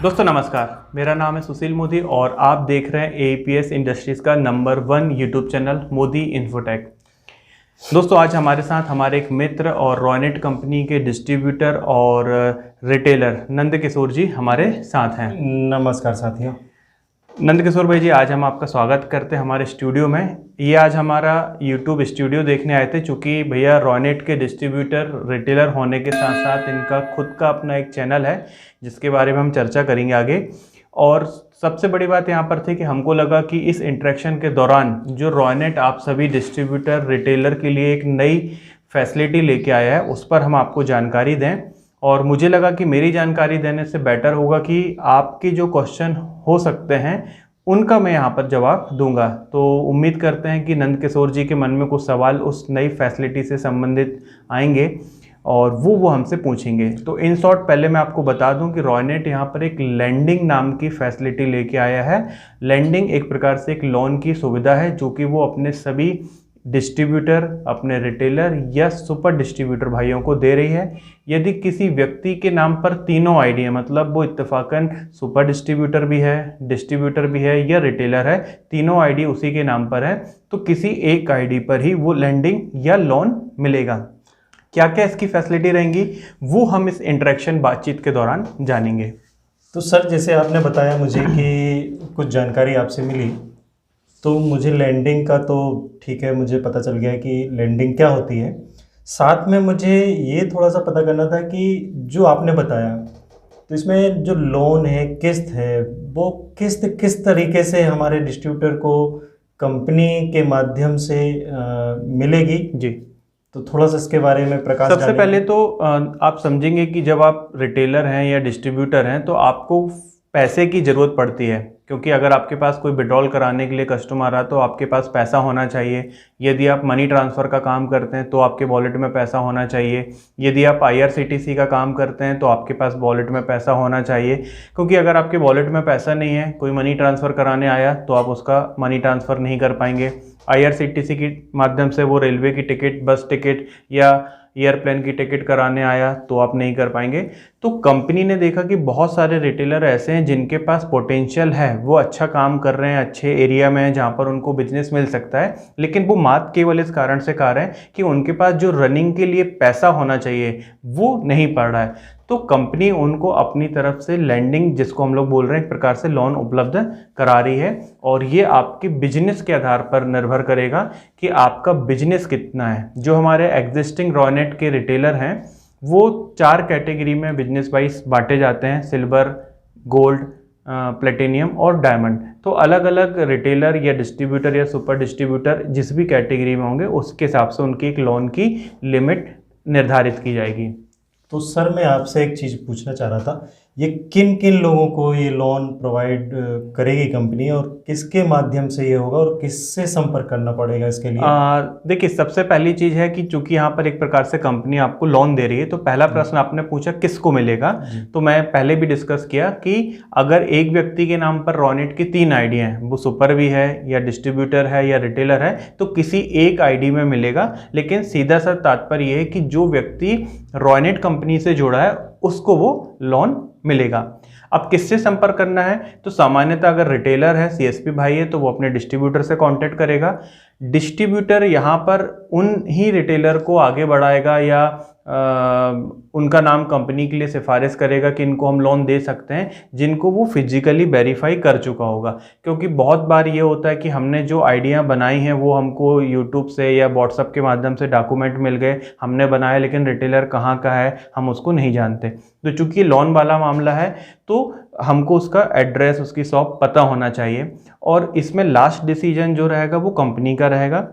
दोस्तों नमस्कार, मेरा नाम है सुशील मोदी और आप देख रहे हैं एपीएस इंडस्ट्रीज़ का number 1 YouTube channel Modi infotech. दोस्तों आज हमारे साथ हमारे एक मित्र और रॉयनेट कंपनी के डिस्ट्रीब्यूटर और रिटेलर नंद किशोर जी हमारे साथ हैं। नमस्कार साथियों। नंद किशोर भाई जी, आज हम आपका स्वागत करते हैं हमारे स्टूडियो में। ये आज हमारा यूट्यूब स्टूडियो देखने आए थे, चूँकि भैया रॉयनेट के डिस्ट्रीब्यूटर रिटेलर होने के साथ साथ इनका खुद का अपना एक चैनल है जिसके बारे में हम चर्चा करेंगे आगे। और सबसे बड़ी बात यहाँ पर थी कि हमको लगा कि इस इंटरेक्शन के दौरान जो रॉयनेट आप सभी डिस्ट्रीब्यूटर रिटेलर के लिए एक नई फैसिलिटी लेके आया है उस पर हम आपको जानकारी दें। और मुझे लगा कि मेरी जानकारी देने से बेटर होगा कि आपके जो क्वेश्चन हो सकते हैं उनका मैं यहाँ पर जवाब दूंगा। तो उम्मीद करते हैं कि नंद किशोर जी के मन में कुछ सवाल उस नई फैसिलिटी से संबंधित आएंगे और वो हमसे पूछेंगे। तो इन शॉर्ट पहले मैं आपको बता दूं कि रॉयनेट यहाँ पर एक लेंडिंग नाम की फैसिलिटी लेके आया है। लेंडिंग एक प्रकार से एक लोन की सुविधा है जो कि वो अपने सभी डिस्ट्रीब्यूटर, अपने रिटेलर या सुपर डिस्ट्रीब्यूटर भाइयों को दे रही है। यदि किसी व्यक्ति के नाम पर तीनों आईडी है, मतलब वो इत्तेफाकन सुपर डिस्ट्रीब्यूटर भी है, डिस्ट्रीब्यूटर भी है या रिटेलर है, तीनों आईडी उसी के नाम पर है, तो किसी एक आईडी पर ही वो लेंडिंग या लोन मिलेगा। क्या क्या इसकी फैसिलिटी रहेंगी वो हम इस इंटरेक्शन बातचीत के दौरान जानेंगे। तो सर, जैसे आपने बताया मुझे कि कुछ जानकारी आपसे मिली, तो मुझे लैंडिंग का तो ठीक है, मुझे पता चल गया कि लैंडिंग क्या होती है। साथ में मुझे ये थोड़ा सा पता करना था कि जो आपने बताया, तो इसमें जो लोन है, किस्त है, वो किस्त किस तरीके से हमारे डिस्ट्रीब्यूटर को कंपनी के माध्यम से मिलेगी जी। तो थोड़ा सा इसके बारे में प्रकाश सबसे पहले तो आप समझेंगे कि जब आप रिटेलर हैं या डिस्ट्रीब्यूटर हैं तो आपको पैसे की ज़रूरत पड़ती है, क्योंकि अगर आपके पास कोई विड्रॉल कराने के लिए कस्टमर आ तो आपके पास पैसा होना चाहिए। यदि आप मनी ट्रांसफ़र का काम करते हैं तो आपके वॉलेट में पैसा होना चाहिए। यदि आप IRCTC का काम करते हैं तो आपके पास वॉलेट में पैसा होना चाहिए, क्योंकि अगर आपके वॉलेट में पैसा नहीं है, कोई मनी ट्रांसफ़र कराने आया तो आप उसका मनी ट्रांसफ़र नहीं कर पाएंगे। IRCTC के माध्यम से वो रेलवे की टिकट, बस टिकट या एयरप्लेन की टिकट कराने आया तो आप नहीं कर पाएंगे। तो कंपनी ने देखा कि बहुत सारे रिटेलर ऐसे हैं जिनके पास पोटेंशियल है, वो अच्छा काम कर रहे हैं, अच्छे एरिया में हैं जहाँ पर उनको बिजनेस मिल सकता है, लेकिन वो मात केवल इस कारण से कर रहे हैं कि उनके पास जो रनिंग के लिए पैसा होना चाहिए वो नहीं पड़ रहा है। तो कंपनी उनको अपनी तरफ से लैंडिंग, जिसको हम लोग बोल रहे हैं, एक प्रकार से लोन उपलब्ध करा रही है। और ये आपके बिजनेस के आधार पर निर्भर करेगा कि आपका बिजनेस कितना है। जो हमारे एग्जिस्टिंग रॉयनेट के रिटेलर हैं वो 4 कैटेगरी में बिजनेस वाइज बांटे जाते हैं: सिल्वर, गोल्ड, प्लेटिनियम और डायमंड। तो अलग अलग रिटेलर या डिस्ट्रीब्यूटर या सुपर डिस्ट्रीब्यूटर जिस भी कैटेगरी में होंगे उसके हिसाब से उनकी एक लोन की लिमिट निर्धारित की जाएगी। तो सर, मैं आपसे एक चीज़ पूछना चाह रहा था, ये किन किन लोगों को ये लोन प्रोवाइड करेगी कंपनी, और किसके माध्यम से ये होगा और किससे संपर्क करना पड़ेगा इसके लिए? देखिए, सबसे पहली चीज़ है कि चूंकि यहाँ पर एक प्रकार से कंपनी आपको लोन दे रही है, तो पहला प्रश्न आपने पूछा किसको मिलेगा। तो मैं पहले भी डिस्कस किया कि अगर एक व्यक्ति के नाम पर रॉयनेट की 3 आईडी हैं, वो सुपर भी है या डिस्ट्रीब्यूटर है या रिटेलर है, तो किसी एक आईडी में मिलेगा। लेकिन सीधा सा तात्पर्य ये है कि जो व्यक्ति रॉयनेट कंपनी से जुड़ा है उसको वो लोन मिलेगा। अब किससे संपर्क करना है, तो सामान्यतः अगर रिटेलर है, CSP भाई है, तो वो अपने डिस्ट्रीब्यूटर से कांटेक्ट करेगा। डिस्ट्रीब्यूटर यहाँ पर उन ही रिटेलर को आगे बढ़ाएगा या उनका नाम कंपनी के लिए सिफारिश करेगा कि इनको हम लोन दे सकते हैं, जिनको वो फिजिकली वेरीफाई कर चुका होगा। क्योंकि बहुत बार ये होता है कि हमने जो आइडिया बनाई हैं वो हमको यूट्यूब से या व्हाट्सएप के माध्यम से डॉक्यूमेंट मिल गए, हमने बनाया, लेकिन रिटेलर कहाँ का है हम उसको नहीं जानते। तो चूंकि लोन वाला मामला है तो हमको उसका एड्रेस, उसकी शॉप पता होना चाहिए। और इसमें लास्ट डिसीजन जो रहेगा वो कंपनी का रहेगा।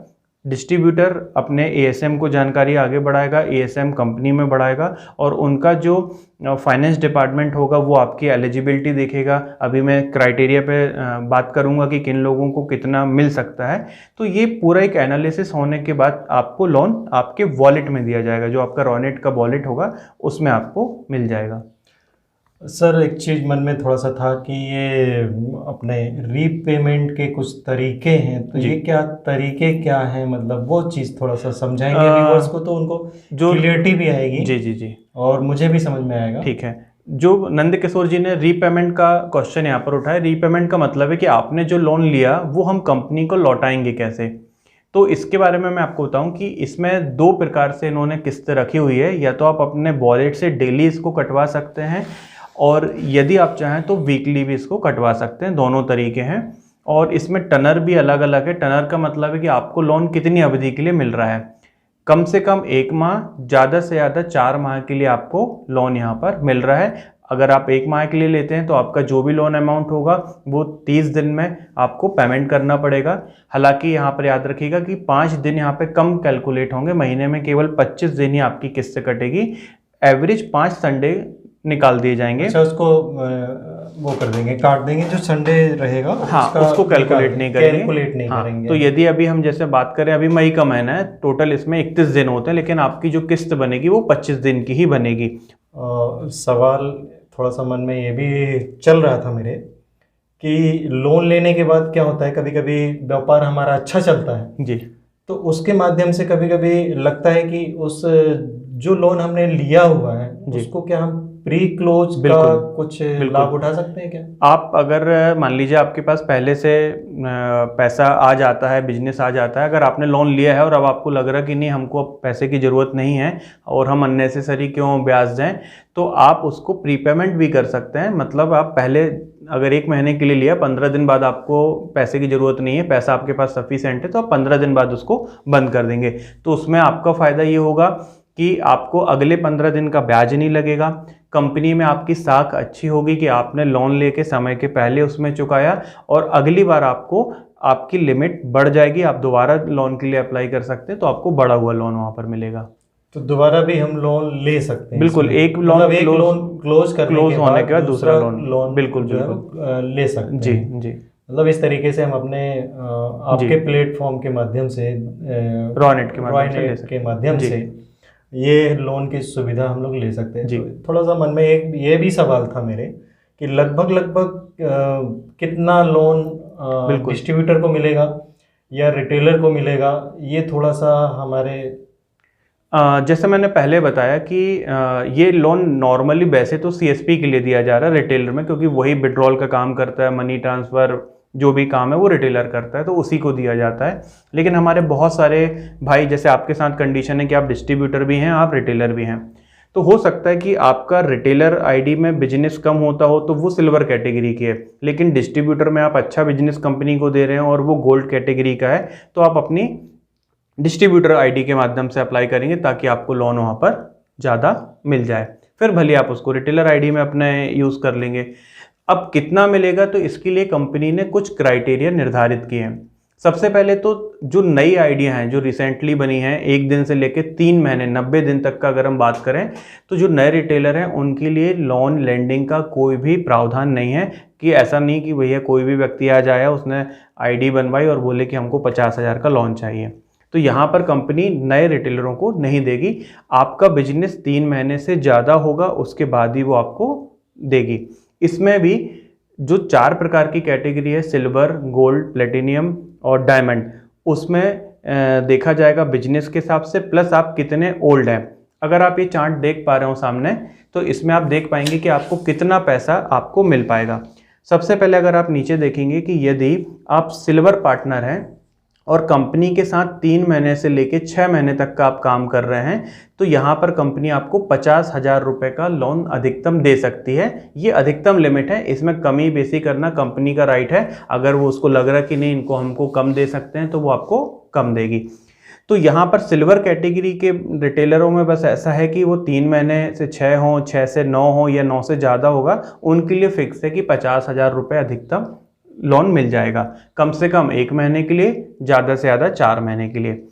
डिस्ट्रीब्यूटर अपने ASM को जानकारी आगे बढ़ाएगा, ASM कंपनी में बढ़ाएगा, और उनका जो फाइनेंस डिपार्टमेंट होगा वो आपकी एलिजिबिलिटी देखेगा। अभी मैं क्राइटेरिया पे बात करूंगा कि किन लोगों को कितना मिल सकता है। तो ये पूरा एक एनालिसिस होने के बाद आपको लोन आपके वॉलेट में दिया जाएगा, जो आपका रॉयनेट का वॉलेट होगा उसमें आपको मिल जाएगा। सर, एक चीज़ मन में थोड़ा सा था कि ये अपने रीपेमेंट के कुछ तरीके हैं, तो ये क्या तरीके क्या हैं, मतलब वो चीज़ थोड़ा सा समझाएंगे व्यूअर्स को, तो उनको जो क्लियरिटी भी आएगी। जी जी जी, और मुझे भी समझ में आएगा। ठीक है। जो नंद किशोर जी ने रीपेमेंट का क्वेश्चन यहाँ पर उठाया, रीपेमेंट का मतलब है कि आपने जो लोन लिया वो हम कंपनी को लौटाएंगे कैसे। तो इसके बारे में मैं आपको बताऊं कि इसमें दो प्रकार से इन्होंने किस्त रखी हुई है। या तो आप अपने वॉलेट से डेली इसको कटवा सकते हैं, और यदि आप चाहें तो वीकली भी इसको कटवा सकते हैं, दोनों तरीके हैं। और इसमें टनर भी अलग अलग है। टनर का मतलब है कि आपको लोन कितनी अवधि के लिए मिल रहा है। कम से कम 1 माह, ज़्यादा से ज़्यादा 4 माह के लिए आपको लोन यहाँ पर मिल रहा है। अगर आप 1 माह के लिए लेते हैं तो आपका जो भी लोन अमाउंट होगा वो 30 दिन में आपको पेमेंट करना पड़ेगा। हालांकि यहाँ पर याद रखिएगा कि 5 दिन यहाँ पे कम कैलकुलेट होंगे, महीने में केवल 25 दिन ही आपकी किस्त कटेगी। एवरेज 5 संडे निकाल दिए जाएंगे। अच्छा, उसको वो कर देंगे, काट देंगे जो संडे रहेगा। हाँ, उसको कैलकुलेट नहीं करेंगे। कैलकुलेट नहीं हाँ, करेंगे। तो यदि अभी हम जैसे बात करें, अभी मई का महीना है, टोटल इसमें 31 दिन होते हैं, लेकिन आपकी जो किस्त बनेगी वो 25 दिन की ही बनेगी। सवाल थोड़ा सा मन में ये भी चल रहा था मेरे कि लोन लेने के बाद क्या होता है, कभी कभी व्यापार हमारा अच्छा चलता है जी, तो उसके माध्यम से कभी कभी लगता है कि उस जो लोन हमने लिया हुआ है उसको क्या हम प्री क्लोज का कुछ लाभ उठा सकते हैं क्या? आप अगर मान लीजिए आपके पास पहले से पैसा आ जाता है, बिजनेस आ जाता है, अगर आपने लोन लिया है और अब आपको लग रहा है कि नहीं हमको अब पैसे की ज़रूरत नहीं है और हम अननेसेसरी क्यों ब्याज दें, तो आप उसको प्रीपेमेंट भी कर सकते हैं। मतलब आप पहले अगर 1 महीने के लिए लिया, 15 दिन बाद आपको पैसे की ज़रूरत नहीं है, पैसा आपके पास सफिशिएंट है, तो आप 15 दिन बाद उसको बंद कर देंगे। तो उसमें आपका फ़ायदा ये होगा कि आपको अगले 15 दिन का ब्याज नहीं लगेगा। कंपनी में आपकी साख अच्छी होगी कि आपने लोन लेके समय के पहले उसमें चुकाया, और अगली बार आपको आपकी लिमिट बढ़ जाएगी, आप दोबारा लोन के लिए अप्लाई कर सकते हैं, तो आपको बढ़ा हुआ लोन वहाँ पर मिलेगा। तो दोबारा भी हम लोन ले सकते हैं? बिल्कुल, एक लोन क्लोज होने के बाद दूसरा लोन बिल्कुल ले सकते हैं। जी जी, मतलब इस तरीके से हम अपने आपके प्लेटफॉर्म के माध्यम से, रॉनेट के माध्यम से ये लोन की सुविधा हम लोग ले सकते हैं। तो थोड़ा सा मन में एक ये भी सवाल था मेरे कि लगभग कितना लोन डिस्ट्रीब्यूटर को मिलेगा या रिटेलर को मिलेगा, ये थोड़ा सा हमारे जैसे मैंने पहले बताया कि ये लोन नॉर्मली वैसे तो सीएसपी के लिए दिया जा रहा है रिटेलर में, क्योंकि वही विड्रॉल का काम करता है, मनी ट्रांसफ़र जो भी काम है वो रिटेलर करता है, तो उसी को दिया जाता है। लेकिन हमारे बहुत सारे भाई, जैसे आपके साथ कंडीशन है कि आप डिस्ट्रीब्यूटर भी हैं, आप रिटेलर भी हैं, तो हो सकता है कि आपका रिटेलर आईडी में बिजनेस कम होता हो तो वो सिल्वर कैटेगरी की है, लेकिन डिस्ट्रीब्यूटर में आप अच्छा बिजनेस कंपनी को दे रहे हैं और वो गोल्ड कैटेगरी का है, तो आप अपनी डिस्ट्रीब्यूटर आईडी के माध्यम से अप्लाई करेंगे ताकि आपको लोन वहाँ पर ज़्यादा मिल जाए। फिर भले आप उसको रिटेलर आईडी में अपने यूज़ कर लेंगे। अब कितना मिलेगा, तो इसके लिए कंपनी ने कुछ क्राइटेरिया निर्धारित किए हैं। सबसे पहले तो जो नई आइडिया हैं, जो रिसेंटली बनी हैं, 1 दिन से लेकर 3 महीने 90 दिन तक का अगर हम बात करें, तो जो नए रिटेलर हैं उनके लिए लोन लेंडिंग का कोई भी प्रावधान नहीं है। कि ऐसा नहीं कि भैया कोई भी व्यक्ति आ जाए, उसने आईडी बनवाई और बोले कि हमको 50,000 का लोन चाहिए, तो यहाँ पर कंपनी नए रिटेलरों को नहीं देगी। आपका बिजनेस 3 महीने से ज़्यादा होगा उसके बाद ही वो आपको देगी। इसमें भी जो 4 प्रकार की कैटेगरी है, सिल्वर, गोल्ड, प्लेटिनियम और डायमंड, उसमें देखा जाएगा बिजनेस के हिसाब से, प्लस आप कितने ओल्ड हैं। अगर आप ये चार्ट देख पा रहे हो सामने, तो इसमें आप देख पाएंगे कि आपको कितना पैसा आपको मिल पाएगा। सबसे पहले अगर आप नीचे देखेंगे कि यदि आप सिल्वर पार्टनर हैं और कंपनी के साथ 3 महीने से लेके 6 महीने तक का आप काम कर रहे हैं, तो यहाँ पर कंपनी आपको 50,000 रुपये का लोन अधिकतम दे सकती है। ये अधिकतम लिमिट है, इसमें कमी बेसी करना कंपनी का राइट है। अगर वो उसको लग रहा है कि नहीं इनको हमको कम दे सकते हैं, तो वो आपको कम देगी। तो यहाँ पर सिल्वर कैटेगरी के रिटेलरों में बस ऐसा है कि वो 3 महीने से 6 हों, 6 से 9 हो या 9 से ज़्यादा होगा, उनके लिए फिक्स है कि 50,000 रुपये अधिकतम लोन मिल जाएगा, कम से कम 1 महीने के लिए, ज़्यादा से ज़्यादा 4 महीने के लिए।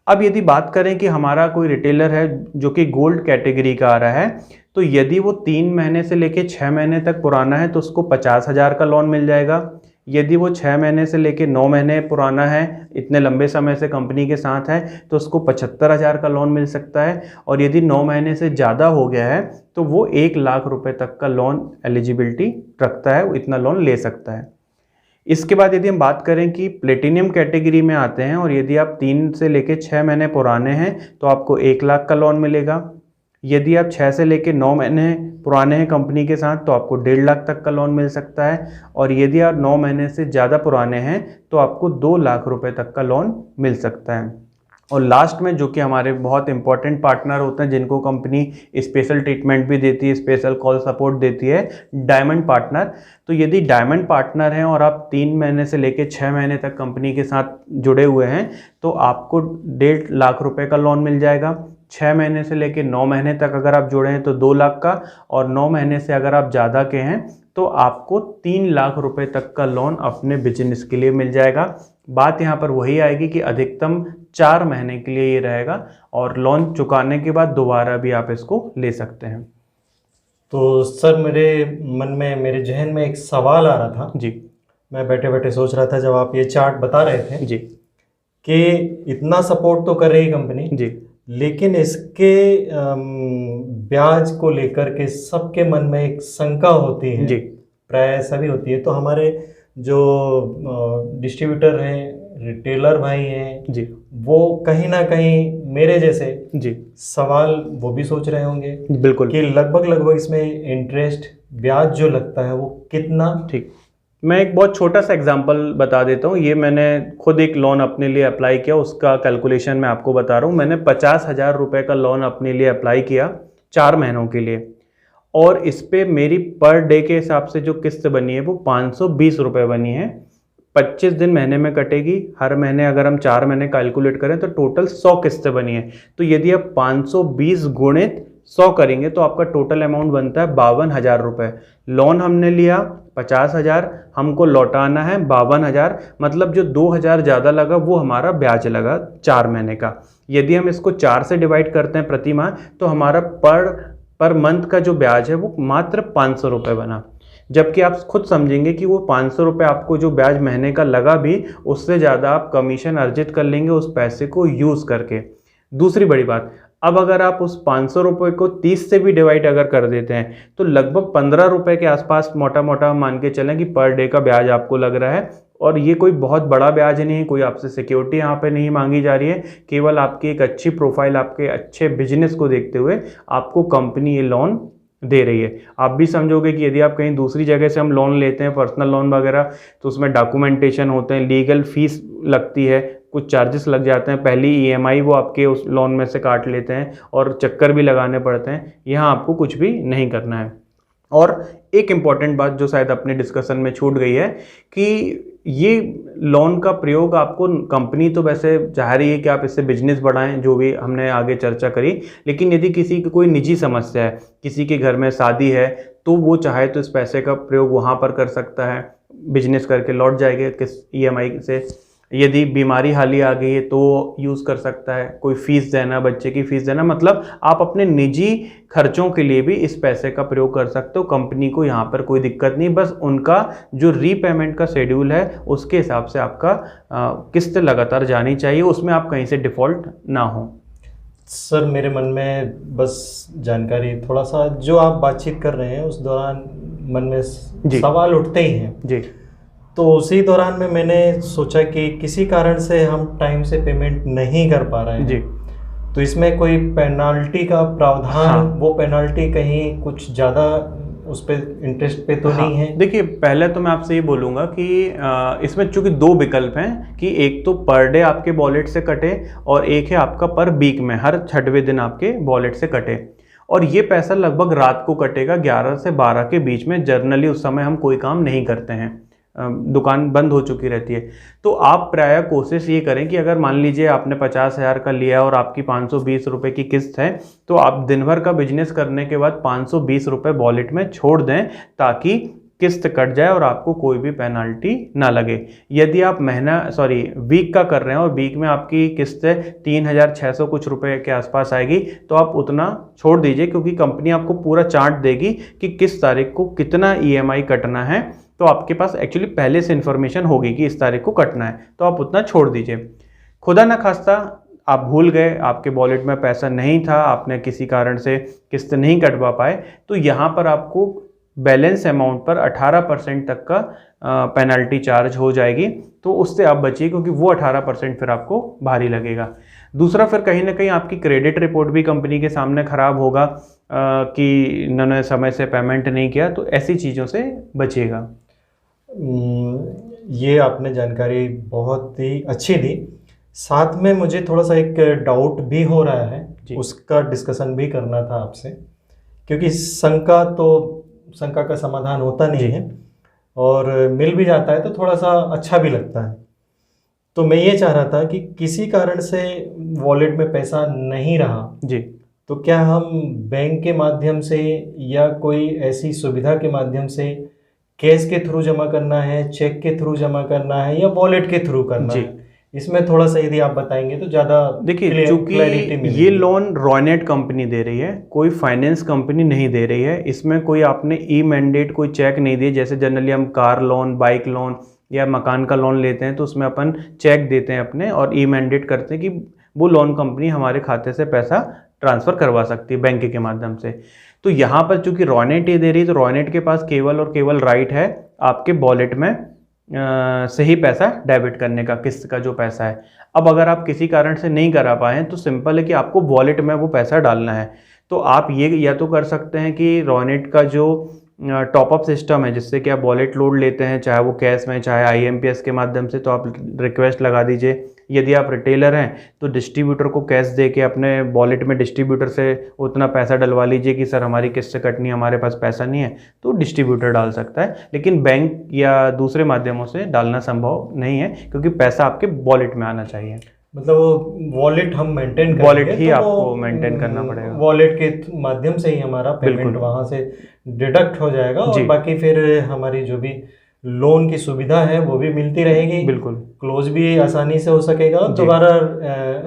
अब यदि बात करें कि हमारा कोई रिटेलर है जो कि गोल्ड कैटेगरी का आ रहा है, तो यदि वो 3 महीने से लेके 6 महीने तक पुराना है तो उसको 50,000 का लोन मिल जाएगा। यदि वो 6 महीने से लेके 9 महीने पुराना है, इतने लंबे समय से कंपनी के साथ है, तो उसको 75,000 का लोन मिल सकता है। और यदि 9 महीने से ज़्यादा हो गया है तो वो 1 लाख रुपए तक का लोन एलिजिबिलिटी रखता है, वो इतना लोन ले सकता है। इसके बाद यदि हम बात करें कि प्लेटिनियम कैटेगरी में आते हैं और यदि आप 3 से लेकर 6 महीने पुराने हैं तो आपको 1 लाख का लोन मिलेगा। यदि आप 6 से लेकर 9 महीने पुराने हैं कंपनी के साथ तो आपको 1.5 लाख तक का लोन मिल सकता है, और यदि आप 9 महीने से ज़्यादा पुराने हैं तो आपको 2 लाख रुपए तक का लोन मिल सकता है। और लास्ट में जो कि हमारे बहुत इंपॉर्टेंट पार्टनर होते हैं जिनको कंपनी स्पेशल ट्रीटमेंट भी देती है, स्पेशल कॉल सपोर्ट देती है, डायमंड पार्टनर। तो यदि डायमंड पार्टनर हैं और आप 3 महीने से लेकर 6 महीने तक कंपनी के साथ जुड़े हुए हैं तो आपको 1.5 लाख रुपए का लोन मिल जाएगा। 6 महीने से लेकर 9 महीने तक अगर आप जुड़े हैं तो 2 लाख का, और 9 महीने से अगर आप ज़्यादा के हैं तो आपको 3 लाख रुपए तक का लोन अपने बिजनेस के लिए मिल जाएगा। बात यहाँ पर वही आएगी कि अधिकतम 4 महीने के लिए ये रहेगा, और लोन चुकाने के बाद दोबारा भी आप इसको ले सकते हैं। तो सर मेरे मन में, मेरे जहन में एक सवाल आ रहा था जी। मैं बैठे बैठे सोच रहा था जब आप ये चार्ट बता रहे थे जी। कि इतना सपोर्ट तो कर रही कंपनी जी। लेकिन इसके ब्याज को लेकर के सबके मन में एक शंका होती है। जी। प्राय ऐसा भी होती है। तो हमारे जो डिस्ट्रीब्यूटर हैं, रिटेलर भाई हैं जी, वो कहीं ना कहीं मेरे जैसे जी, सवाल वो भी सोच रहे होंगे बिल्कुल कि लगभग इसमें इंटरेस्ट ब्याज जो लगता है वो कितना। ठीक। मैं एक बहुत छोटा सा एग्जांपल बता देता हूँ। ये मैंने खुद एक लोन अपने लिए अप्लाई किया, उसका कैलकुलेशन मैं आपको बता रहा हूँ। मैंने 50,000 रुपये का लोन अपने लिए अप्लाई किया 4 महीनों के लिए, और इस पे मेरी पर डे के हिसाब से जो किस्त बनी है वो 520 रुपये बनी है। 25 दिन महीने में कटेगी, हर महीने अगर हम 4 महीने कैलकुलेट करें तो टोटल 100 किस्तें बनी है। तो यदि आप 520 गुणित 100 करेंगे तो आपका टोटल अमाउंट बनता है 52,000 रुपये। लोन हमने लिया 50,000, हमको लौटाना है 52,000, मतलब जो 2,000 ज़्यादा लगा वो हमारा ब्याज लगा 4 महीने का। यदि हम इसको 4 से डिवाइड करते हैं प्रति माह तो हमारा पर मंथ का जो ब्याज है वो मात्र 500 रुपये बना। जबकि आप खुद समझेंगे कि वो 500 रुपये आपको जो ब्याज महीने का लगा भी उससे ज़्यादा आप कमीशन अर्जित कर लेंगे उस पैसे को यूज़ करके। दूसरी बड़ी बात, अब अगर आप उस 500 रुपये को 30 से भी डिवाइड अगर कर देते हैं तो लगभग 15 रुपये के आसपास मोटा मोटा मान के चलें कि पर डे का ब्याज आपको लग रहा है। और ये कोई बहुत बड़ा ब्याज नहीं है, कोई आपसे सिक्योरिटी यहाँ पे नहीं मांगी जा रही है, केवल आपकी एक अच्छी प्रोफाइल, आपके अच्छे बिजनेस को देखते हुए आपको कंपनी ये लोन दे रही है। आप भी समझोगे कि यदि आप कहीं दूसरी जगह से हम लोन लेते हैं, पर्सनल लोन वगैरह, तो उसमें डॉक्यूमेंटेशन होते हैं, लीगल फीस लगती है, कुछ चार्जेस लग जाते हैं, पहली ईएमआई वो आपके उस लोन में से काट लेते हैं और चक्कर भी लगाने पड़ते हैं। यहाँ आपको कुछ भी नहीं करना है। और एक इम्पॉर्टेंट बात जो शायद अपने डिस्कशन में छूट गई है कि ये लोन का प्रयोग आपको, कंपनी तो वैसे चाह रही है कि आप इससे बिजनेस बढ़ाएं, जो भी हमने आगे चर्चा करी, लेकिन यदि किसी की कोई निजी समस्या है, किसी के घर में शादी है, तो वो चाहे तो इस पैसे का प्रयोग वहाँ पर कर सकता है, बिजनेस करके लौट जाएगा किस ईएमआई से। यदि बीमारी हाली आ गई है तो यूज़ कर सकता है, कोई फ़ीस देना, बच्चे की फ़ीस देना, मतलब आप अपने निजी खर्चों के लिए भी इस पैसे का प्रयोग कर सकते हो। कंपनी को यहाँ पर कोई दिक्कत नहीं, बस उनका जो रीपेमेंट का शेड्यूल है उसके हिसाब से आपका किस्त लगातार जानी चाहिए, उसमें आप कहीं से डिफ़ॉल्ट ना हो। सर मेरे मन में बस जानकारी, थोड़ा सा जो आप बातचीत कर रहे हैं उस दौरान मन में सवाल उठते ही हैं जी। तो उसी दौरान में मैंने सोचा कि किसी कारण से हम टाइम से पेमेंट नहीं कर पा रहे हैं जी, तो इसमें कोई पेनाल्टी का प्रावधान, हाँ। वो पेनाल्टी कहीं कुछ ज़्यादा उस पे इंटरेस्ट पे तो हाँ, नहीं है? देखिए पहले तो मैं आपसे ये बोलूँगा कि इसमें चूंकि 2 विकल्प हैं कि एक तो पर डे आपके वॉलेट से कटे और एक है आपका पर वीक में हर 6वें दिन आपके वॉलेट से कटे। और ये पैसा लगभग रात को कटेगा 11 से 12 के बीच में। जर्नली उस समय हम कोई काम नहीं करते हैं, दुकान बंद हो चुकी रहती है। तो आप प्रायः कोशिश ये करें कि अगर मान लीजिए आपने 50,000 का लिया और आपकी 520 रुपये की किस्त है तो आप दिन भर का बिजनेस करने के बाद 520 रुपये वॉलेट में छोड़ दें ताकि किस्त कट जाए और आपको कोई भी पेनाल्टी ना लगे। यदि आप वीक का कर रहे हैं और वीक में आपकी किस्त 3,600 कुछ रुपए के आसपास आएगी तो आप उतना छोड़ दीजिए, क्योंकि कंपनी आपको पूरा चार्ट देगी कि किस तारीख को कितना ईएमआई कटना है। तो आपके पास एक्चुअली पहले से इन्फॉर्मेशन होगी कि इस तारीख को कटना है, तो आप उतना छोड़ दीजिए। खुदा न खास्ता आप भूल गए, आपके वॉलेट में पैसा नहीं था, आपने किसी कारण से किस्त नहीं कटवा पाए, तो यहाँ पर आपको बैलेंस अमाउंट पर 18% तक का पेनल्टी चार्ज हो जाएगी। तो उससे आप बचिए, क्योंकि वो 18% फिर आपको भारी लगेगा। दूसरा फिर कहीं ना कहीं आपकी क्रेडिट रिपोर्ट भी कंपनी के सामने ख़राब होगा कि इन्होंने समय से पेमेंट नहीं किया, तो ऐसी चीज़ों से बचिएगा। ये आपने जानकारी बहुत ही अच्छी दी। साथ में मुझे थोड़ा सा एक डाउट भी हो रहा है, उसका डिस्कशन भी करना था आपसे, क्योंकि शंका का समाधान होता नहीं है और मिल भी जाता है तो थोड़ा सा अच्छा भी लगता है। तो मैं ये चाह रहा था कि किसी कारण से वॉलेट में पैसा नहीं रहा जी, तो क्या हम बैंक के माध्यम से या कोई ऐसी सुविधा के माध्यम से कैश के थ्रू जमा करना है, चेक के थ्रू जमा करना है या वॉलेट के थ्रू करना है, इसमें थोड़ा सा यदि आप बताएंगे तो ज़्यादा देखिए, चूंकि ये लोन रॉनेट कंपनी दे रही है, कोई फाइनेंस कंपनी नहीं दे रही है, इसमें कोई आपने ई मैंडेट कोई चेक नहीं दिए। जैसे जनरली हम कार लोन, बाइक लोन या मकान का लोन लेते हैं तो उसमें अपन चेक देते हैं अपने और ई मैंडेट करते हैं कि वो लोन कंपनी हमारे खाते से पैसा ट्रांसफ़र करवा सकती है बैंक के माध्यम से। तो यहाँ पर चूंकि रॉनेट ये दे रही है तो रॉनेट के पास केवल और केवल राइट है आपके वॉलेट में से ही पैसा डेबिट करने का, किस्त का जो पैसा है। अब अगर आप किसी कारण से नहीं करा पाएँ तो सिंपल है कि आपको वॉलेट में वो पैसा डालना है। तो आप ये या तो कर सकते हैं कि रॉनेट का जो टॉपअप सिस्टम है जिससे कि आप वॉलेट लोड लेते हैं, चाहे वो कैश में चाहे IMPS के माध्यम से, तो आप रिक्वेस्ट लगा दीजिए। यदि आप रिटेलर हैं तो डिस्ट्रीब्यूटर को कैश दे के अपने वॉलेट में डिस्ट्रीब्यूटर से उतना पैसा डलवा लीजिए कि सर हमारी किस्त कटनी है, हमारे पास पैसा नहीं है, तो डिस्ट्रीब्यूटर डाल सकता है। लेकिन बैंक या दूसरे माध्यमों से डालना संभव नहीं है क्योंकि पैसा आपके वॉलेट में आना चाहिए। मतलब वॉलेट हम मेंटेन करेंगे, वॉलेट ही आपको मेंटेन करना पड़ेगा। वॉलेट के माध्यम से ही हमारा पेमेंट वहाँ से डिडक्ट हो जाएगा और बाकी फिर हमारी जो भी लोन की सुविधा है वो भी मिलती रहेगी। बिल्कुल, क्लोज भी आसानी से हो सकेगा, दोबारा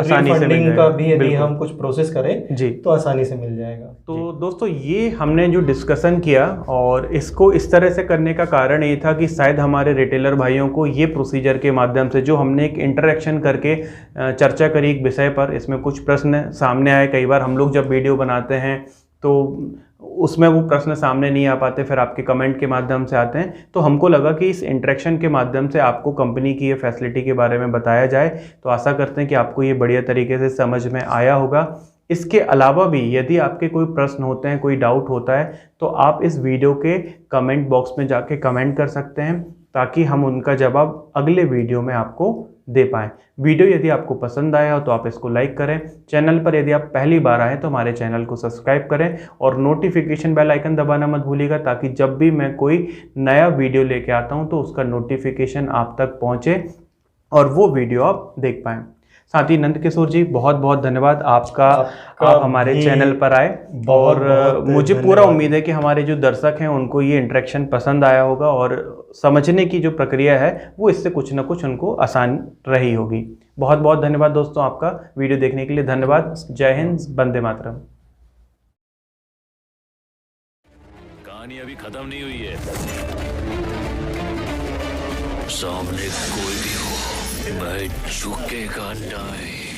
रिफंडिंग का भी यदि हम कुछ प्रोसेस करें जी तो आसानी से मिल जाएगा। तो दोस्तों, ये हमने जो डिस्कशन किया और इसको इस तरह से करने का कारण ये था कि शायद हमारे रिटेलर भाइयों को ये प्रोसीजर के माध्यम से जो हमने एक इंटरेक्शन करके चर्चा करी एक विषय पर, इसमें कुछ प्रश्न सामने आए। कई बार हम लोग जब वीडियो बनाते हैं तो उसमें वो प्रश्न सामने नहीं आ पाते, फिर आपके कमेंट के माध्यम से आते हैं। तो हमको लगा कि इस इंटरेक्शन के माध्यम से आपको कंपनी की ये फैसिलिटी के बारे में बताया जाए। तो आशा करते हैं कि आपको ये बढ़िया तरीके से समझ में आया होगा। इसके अलावा भी यदि आपके कोई प्रश्न होते हैं, कोई डाउट होता है, तो आप इस वीडियो के कमेंट बॉक्स में जाके कमेंट कर सकते हैं ताकि हम उनका जवाब अगले वीडियो में आपको दे पाएँ। वीडियो यदि आपको पसंद आया हो तो आप इसको लाइक करें। चैनल पर यदि आप पहली बार आए तो हमारे चैनल को सब्सक्राइब करें और नोटिफिकेशन बेल आइकन दबाना मत भूलिएगा ताकि जब भी मैं कोई नया वीडियो लेके आता हूं तो उसका नोटिफिकेशन आप तक पहुंचे और वो वीडियो आप देख पाएँ। साथ ही नंद किशोर जी, बहुत बहुत धन्यवाद आपका आप हमारे चैनल पर आए और मुझे पूरा उम्मीद है कि हमारे जो दर्शक हैं उनको ये इंटरेक्शन पसंद आया होगा और समझने की जो प्रक्रिया है वो इससे कुछ ना कुछ उनको आसान रही होगी। बहुत बहुत धन्यवाद दोस्तों, आपका वीडियो देखने के लिए धन्यवाद। जय हिंद, वंदे मातरम। कहानी अभी खत्म नहीं हुई है। सामने कोई भी हो, मैं झुकेगा नहीं।